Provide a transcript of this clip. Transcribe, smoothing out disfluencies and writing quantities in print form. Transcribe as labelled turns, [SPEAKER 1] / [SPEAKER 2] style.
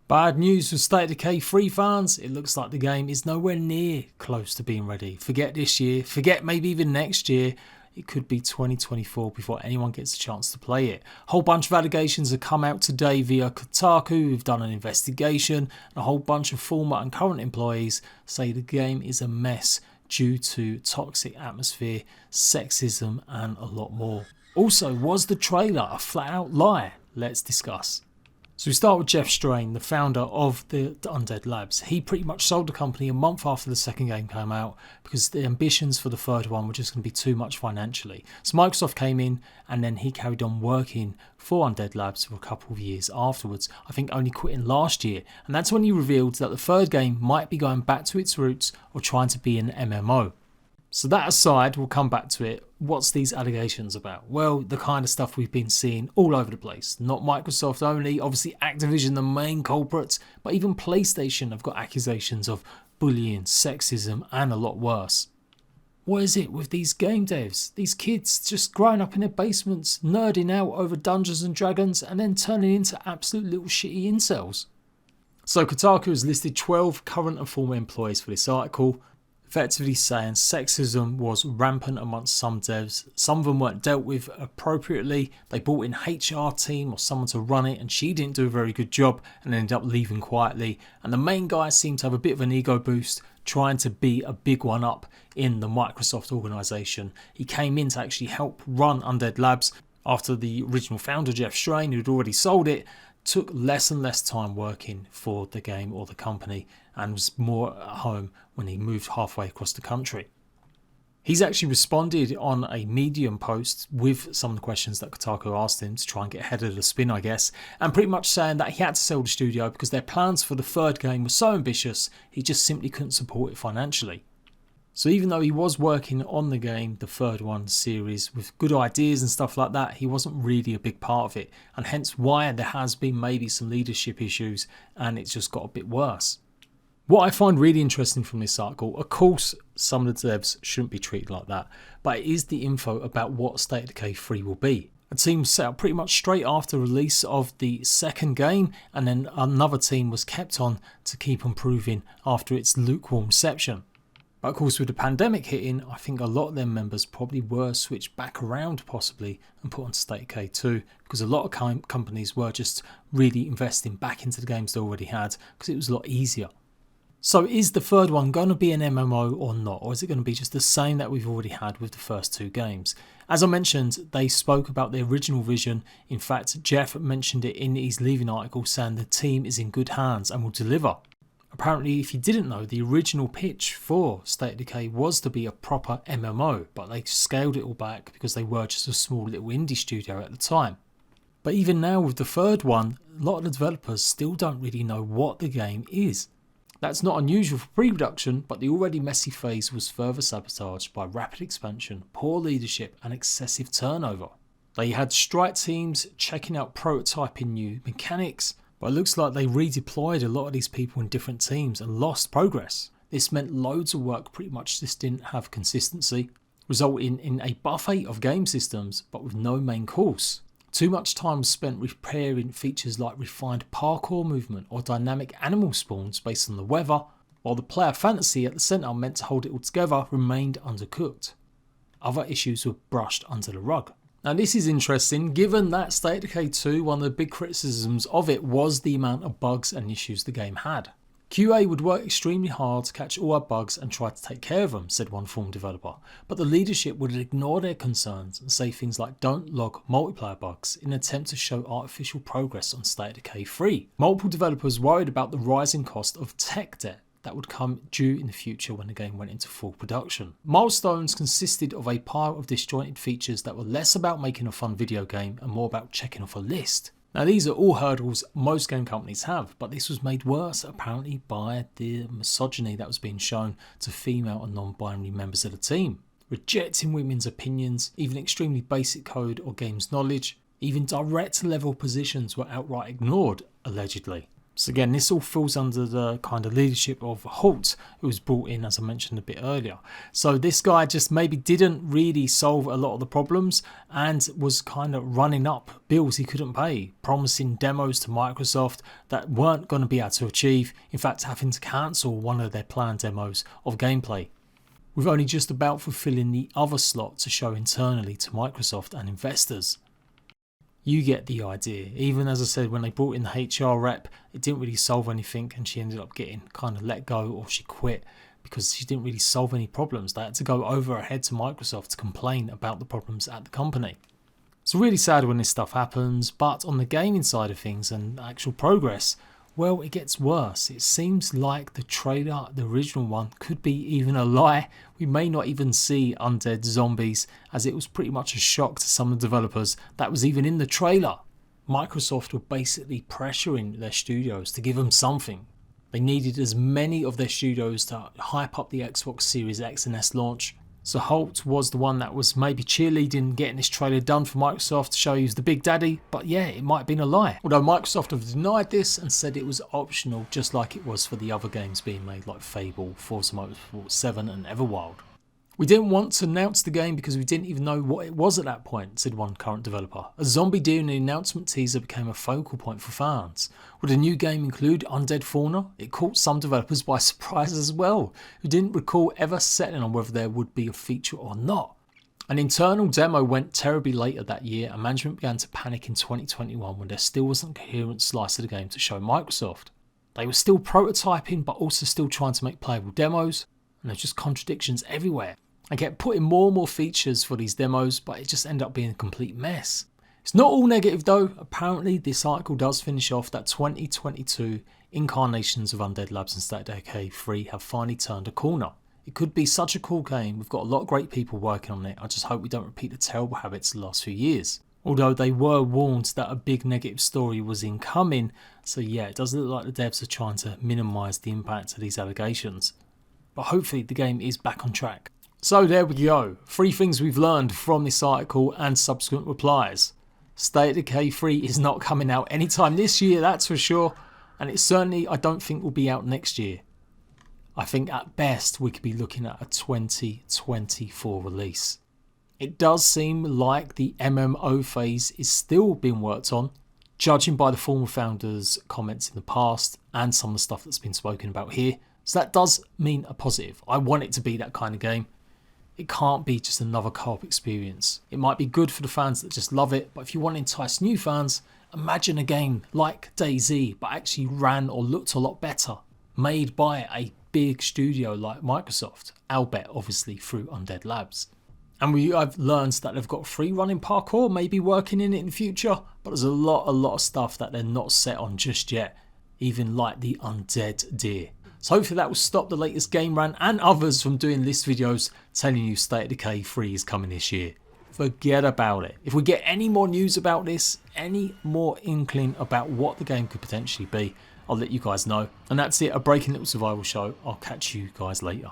[SPEAKER 1] Bad news for State of Decay 3 fans, it looks like the game is nowhere near close to being ready. Forget this year, forget maybe even next year, it could be 2024 before anyone gets a chance to play it. A whole bunch of allegations have come out today via Kotaku, who've done an investigation, and a whole bunch of former and current employees say the game is a mess due to toxic atmosphere, sexism and a lot more. Also, was the trailer a flat out lie? Let's discuss. So we start with Jeff Strain, the founder of the Undead Labs. He pretty much sold the company a month after the second game came out because the ambitions for the third one were just going to be too much financially. So Microsoft came in and then he carried on working for Undead Labs for a couple of years afterwards, I think only quitting last year. And that's when he revealed that the third game might be going back to its roots or trying to be an MMO. So that aside, we'll come back to it. What's these allegations about? Well, the kind of stuff we've been seeing all over the place. Not Microsoft only, obviously Activision the main culprits, but even PlayStation have got accusations of bullying, sexism and a lot worse. What is it with these game devs? These kids just growing up in their basements, nerding out over Dungeons and Dragons and then turning into absolute little shitty incels. So Kotaku has listed 12 current and former employees for this article, effectively saying sexism was rampant amongst some devs. Some of them weren't dealt with appropriately. They brought in HR team or someone to run it and she didn't do a very good job and ended up leaving quietly. And the main guy seemed to have a bit of an ego boost, trying to be a big one up in the Microsoft organisation. He came in to actually help run Undead Labs after the original founder, Jeff Strain, who'd already sold it, took less and less time working for the game or the company and was more at home when he moved halfway across the country. He's actually responded on a Medium post with some of the questions that Kotaku asked him to try and get ahead of the spin, I guess, and pretty much saying that he had to sell the studio because their plans for the third game were so ambitious, he just simply couldn't support it financially. So even though he was working on the game, the third one series, with good ideas and stuff like that, he wasn't really a big part of it, and hence why there has been maybe some leadership issues and it's just got a bit worse. What I find really interesting from this article, of course some of the devs shouldn't be treated like that, but it is the info about what State of Decay 3 will be. A team set up pretty much straight after release of the second game, and then another team was kept on to keep improving after its lukewarm reception. But of course with the pandemic hitting, I think a lot of their members probably were switched back around possibly and put on State of Decay 2 because a lot of companies were just really investing back into the games they already had because it was a lot easier. So is the third one going to be an MMO or not, or is it going to be just the same that we've already had with the first two games? As I mentioned, they spoke about the original vision. In fact, Jeff mentioned it in his leaving article saying the team is in good hands and will deliver. Apparently, if you didn't know, the original pitch for State of Decay was to be a proper MMO, but they scaled it all back because they were just a small little indie studio at the time. But even now with the third one, a lot of the developers still don't really know what the game is. That's not unusual for pre-production, but the already messy phase was further sabotaged by rapid expansion, poor leadership and excessive turnover. They had strike teams checking out prototyping new mechanics, but it looks like they redeployed a lot of these people in different teams and lost progress. This meant loads of work pretty much just didn't have consistency, resulting in a buffet of game systems but with no main course. Too much time was spent repairing features like refined parkour movement or dynamic animal spawns based on the weather, while the player fantasy at the centre meant to hold it all together remained undercooked. Other issues were brushed under the rug. Now this is interesting given that State of Decay 2, one of the big criticisms of it was the amount of bugs and issues the game had. QA would work extremely hard to catch all our bugs and try to take care of them, said one former developer, but the leadership would ignore their concerns and say things like don't log multiplayer bugs in an attempt to show artificial progress on State of Decay 3. Multiple developers worried about the rising cost of tech debt that would come due in the future when the game went into full production. Milestones consisted of a pile of disjointed features that were less about making a fun video game and more about checking off a list. Now these are all hurdles most game companies have, but this was made worse apparently by the misogyny that was being shown to female and non-binary members of the team. Rejecting women's opinions, even extremely basic code or games knowledge, even director level positions were outright ignored, allegedly. So again, this all falls under the kind of leadership of Halt, who was brought in, as I mentioned a bit earlier. So this guy just maybe didn't really solve a lot of the problems and was kind of running up bills he couldn't pay, promising demos to Microsoft that weren't going to be able to achieve, in fact having to cancel one of their planned demos of gameplay, with only just about fulfilling the other slot to show internally to Microsoft and investors. You get the idea. Even as I said, when they brought in the HR rep, it didn't really solve anything and she ended up getting kind of let go, or she quit because she didn't really solve any problems. They had to go over ahead to Microsoft to complain about the problems at the company. It's really sad when this stuff happens, but on the gaming side of things and actual progress, well, it gets worse. It seems like the trailer, the original one, could be even a lie. We may not even see undead zombies, as it was pretty much a shock to some of the developers that was even in the trailer. Microsoft were basically pressuring their studios to give them something. They needed as many of their studios to hype up the Xbox Series X and S launch. So Halt was the one that was maybe cheerleading getting this trailer done for Microsoft to show he was the big daddy, but yeah, it might have been a lie. Although Microsoft have denied this and said it was optional, just like it was for the other games being made like Fable, Forza Motorsport 7 and Everwild. We didn't want to announce the game because we didn't even know what it was at that point, said one current developer. A zombie deer in the announcement teaser became a focal point for fans. Would a new game include undead fauna? It caught some developers by surprise as well, who didn't recall ever settling on whether there would be a feature or not. An internal demo went terribly later that year, and management began to panic in 2021 when there still wasn't a coherent slice of the game to show Microsoft. They were still prototyping, but also still trying to make playable demos, and there's just contradictions everywhere. I kept putting more and more features for these demos, but it just ended up being a complete mess. It's not all negative though. Apparently this article does finish off that 2022 incarnations of Undead Labs and State of Decay 3 have finally turned a corner. It could be such a cool game. We've got a lot of great people working on it. I just hope we don't repeat the terrible habits of the last few years. Although they were warned that a big negative story was incoming, so yeah, it does look like the devs are trying to minimise the impact of these allegations. But hopefully the game is back on track. So there we go, 3 things we've learned from this article and subsequent replies. State of Decay 3 is not coming out anytime this year, that's for sure, and it certainly I don't think will be out next year. I think at best we could be looking at a 2024 release. It does seem like the MMO phase is still being worked on, judging by the former founders' comments in the past and some of the stuff that's been spoken about here, so that does mean a positive. I want it to be that kind of game. It can't be just another co-op experience. It might be good for the fans that just love it, but if you want to entice new fans, imagine a game like DayZ, but actually ran or looked a lot better, made by a big studio like Microsoft, albeit obviously through Undead Labs. And I've learned that they've got free running parkour, maybe working in it in the future, but there's a lot of stuff that they're not set on just yet, even like the undead deer. So hopefully that will stop the latest game rant and others from doing list videos telling you State of Decay 3 is coming this year. Forget about it. If we get any more news about this, any more inkling about what the game could potentially be, I'll let you guys know. And that's it, a breaking little survival show. I'll catch you guys later.